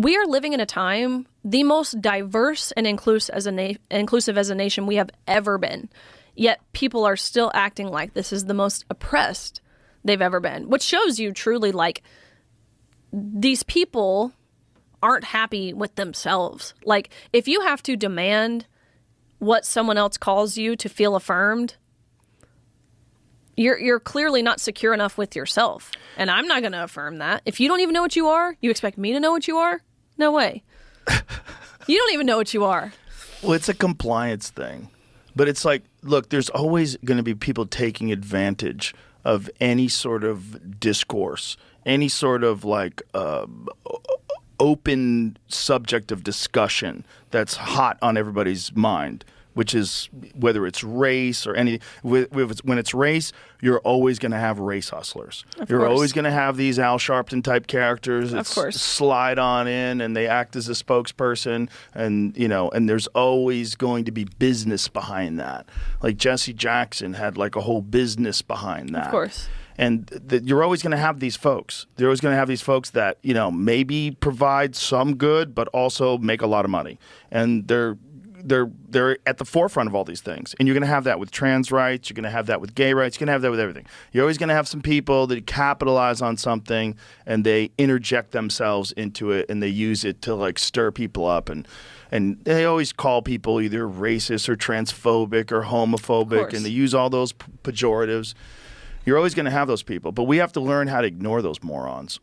We are living in a time, the most diverse and inclusive as a nation we have ever been. Yet people are still acting like this is the most oppressed they've ever been, which shows you truly like these people aren't happy with themselves. Like if you have to demand what someone else calls you to feel affirmed, you're clearly not secure enough with yourself. And I'm not going to affirm that. If you don't even know what you are, you expect me to know what you are? No way. You don't even know what you are. Well, it's a compliance thing. But it's like, look, there's always going to be people taking advantage of any sort of discourse, any sort of like open subject of discussion that's hot on everybody's mind, which is whether it's race or any. When it's race, you're always going to have race hustlers. You're always going to have these Al Sharpton type characters that slide on in and they act as a spokesperson, and and there's always going to be business behind that. Like Jesse Jackson had like a whole business behind that. Of course. And you're always going to have these folks. You're always going to have these folks that maybe provide some good, but also make a lot of money, and they're at the forefront of all these things. And you're going to have that with trans rights. You're going to have that with gay rights. You're going to have that with everything. You're always going to have some people that capitalize on something and they interject themselves into it and they use it to like stir people up. And they always call people either racist or transphobic or homophobic, and they use all those pejoratives. You're always going to have those people. But we have to learn how to ignore those morons.